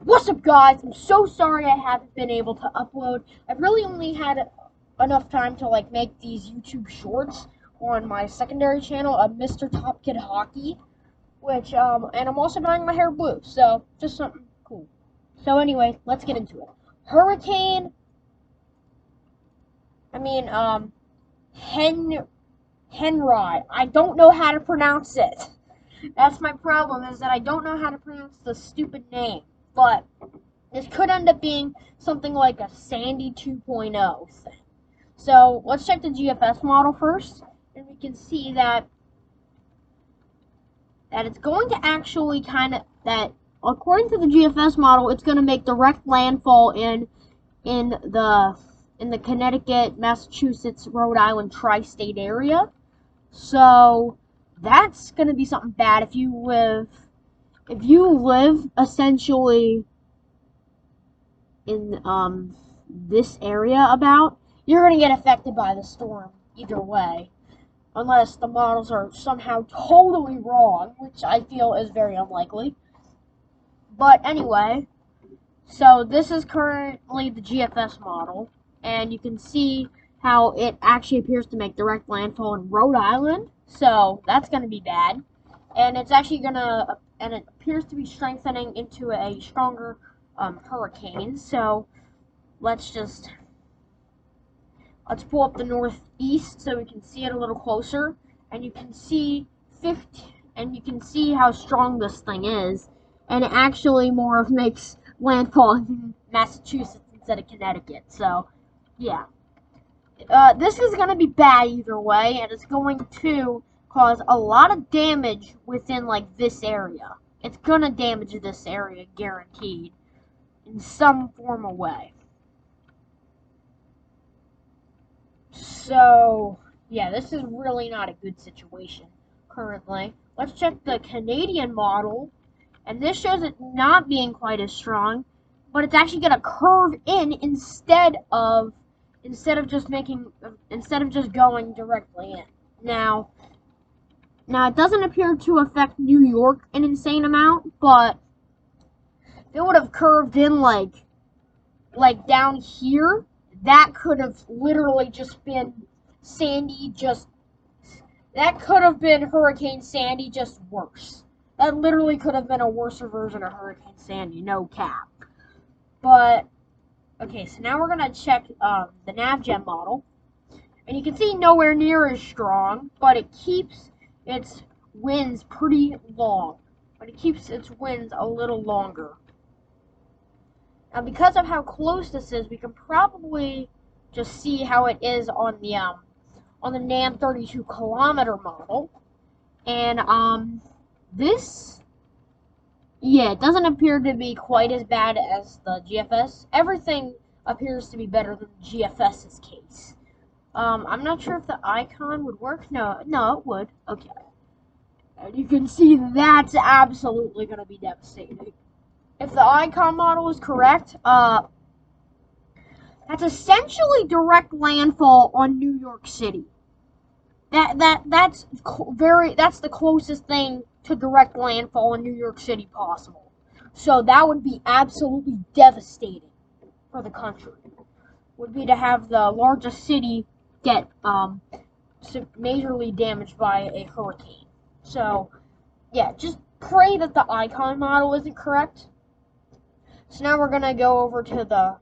What's up, guys? I'm so sorry I haven't been able to upload. I've really only had enough time to like make these YouTube shorts on my secondary channel of Mr. Top Kid Hockey, which and I'm also dyeing my hair blue, so just something cool. So anyway, let's get into it. Hurricane. Henri. I don't know how to pronounce it. That's my problem, is that I don't know how to pronounce the stupid name. But this could end up being something like a Sandy 2.0 thing. So let's check the GFS model first, and we can see that it's going to actually according to the GFS model, it's going to make direct landfall in the Connecticut, Massachusetts, Rhode Island tri-state area. So that's going to be something bad if you live essentially in this area you're going to get affected by the storm either way, unless the models are somehow totally wrong, which I feel is very unlikely. But anyway, so this is currently the GFS model, and you can see how it actually appears to make direct landfall in Rhode Island, so that's going to be bad. And it's actually and it appears to be strengthening into a stronger hurricane. So let's pull up the northeast so we can see it a little closer, and you can see how strong this thing is, and it actually more of makes landfall in Massachusetts instead of Connecticut. So yeah, this is going to be bad either way, and it's going to cause a lot of damage within like this area. It's going to damage this area, guaranteed, in some form or way. So yeah, this is really not a good situation currently. Let's check the Canadian model, and this shows it not being quite as strong, but it's actually going to curve in instead of just going directly in. Now it doesn't appear to affect New York an insane amount, but if it would have curved in like down here, that could have literally just been Sandy, that could have been Hurricane Sandy, just worse. That literally could have been a worse version of Hurricane Sandy, no cap. But okay, so now we're going to check the NavGen model. And you can see nowhere near as strong, but it keeps its winds pretty long. But it keeps its winds a little longer. Now, because of how close this is, we can probably just see how it is on the NAM 32 kilometer model. And it doesn't appear to be quite as bad as the GFS. Everything appears to be better than GFS's case. I'm not sure if the icon would work. No, it would. Okay. And you can see that's absolutely going to be devastating. If the icon model is correct, that's essentially direct landfall on New York City. That's the closest thing to direct landfall in New York City possible. So that would be absolutely devastating for the country. Would be to have the largest city get majorly damaged by a hurricane. So yeah, just pray that the icon model isn't correct. So now we're gonna go over to the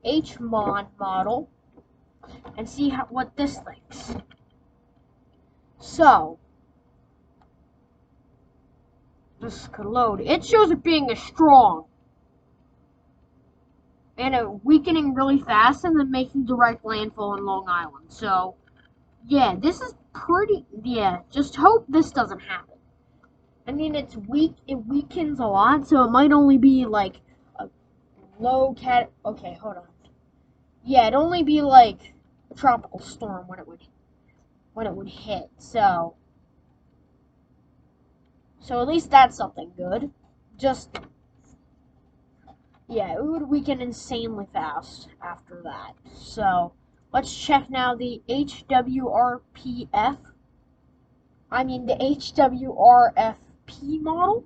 HMON model and see what this thinks. So this could load. It shows it being a strong and it weakening really fast and then making direct landfall in Long Island. So yeah, this is pretty. Yeah, just hope this doesn't happen. I mean, it's weak. It weakens a lot, so it might only be like a low cat. Okay, hold on. Yeah, it'd only be like a tropical storm when it would hit. So at least that's something good. Yeah, it would weaken insanely fast after that. So let's check now the HWRPF. I mean the HWRFP model.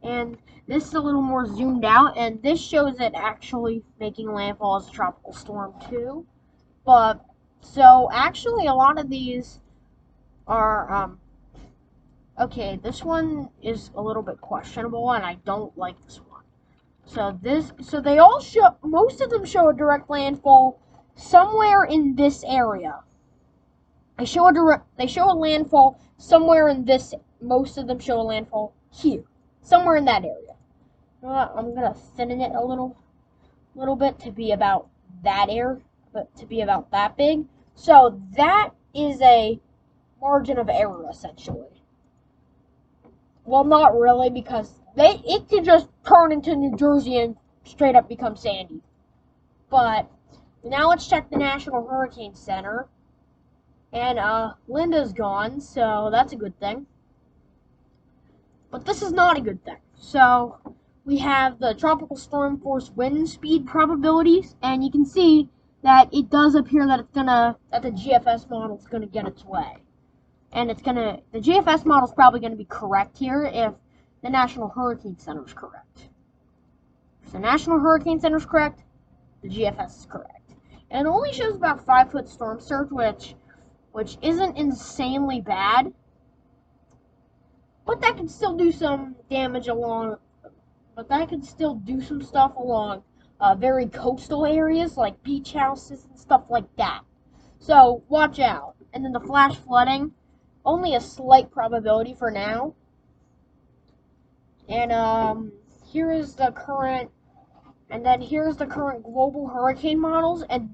And this is a little more zoomed out, and this shows it actually making landfall as a tropical storm too. But so actually, a lot of these are okay. This one is a little bit questionable, and I don't like this one. So they all show, most of them show a direct landfall somewhere in this area. They show a landfall somewhere in this. Most of them show a landfall here, somewhere in that area. You know what? I'm gonna thin it a little bit to be about that area, but to be about that big. So that is a margin of error essentially. Well, not really, because it could just turn into New Jersey and straight up become Sandy. But now let's check the National Hurricane Center. And Linda's gone, so that's a good thing. But this is not a good thing. So we have the tropical storm force wind speed probabilities, and you can see that it does appear that the GFS model is gonna get its way. And the GFS model is probably gonna be correct here if the National Hurricane Center is correct. If the National Hurricane Center is correct, the GFS is correct. And it only shows about 5-foot storm surge, which isn't insanely bad, but that can still do some damage along. But that can still do some stuff along very coastal areas like beach houses and stuff like that. So watch out. And then the flash flooding, only a slight probability for now. And here is the current. And then here's the current global hurricane models, and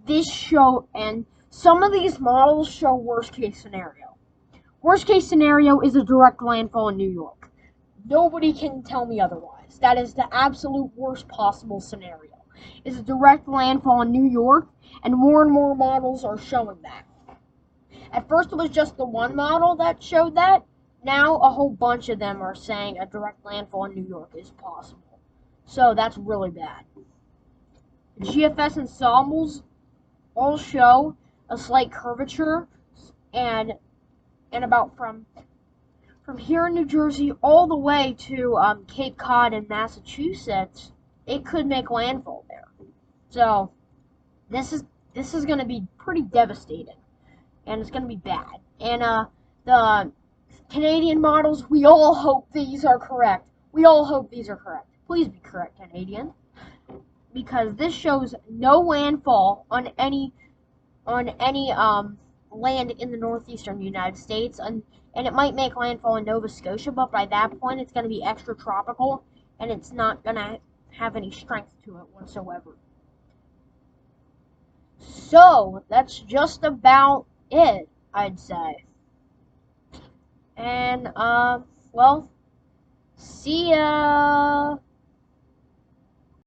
some of these models show worst case scenario. Worst case scenario is a direct landfall in New York. Nobody can tell me otherwise. That is the absolute worst possible scenario. Is a direct landfall in New York, and more models are showing that. At first it was just the one model that showed that. Now a whole bunch of them are saying a direct landfall in New York is possible. So that's really bad. The GFS ensembles all show a slight curvature, and about from here in New Jersey all the way to Cape Cod in Massachusetts, it could make landfall there. So this is going to be pretty devastating, and it's going to be bad. And the Canadian models, we all hope these are correct. We all hope these are correct. Please be correct, Canadian. Because this shows no landfall on any land in the northeastern United States, and it might make landfall in Nova Scotia, but by that point it's going to be extratropical, and it's not going to have any strength to it whatsoever. So that's just about it, I'd say. And well, see ya.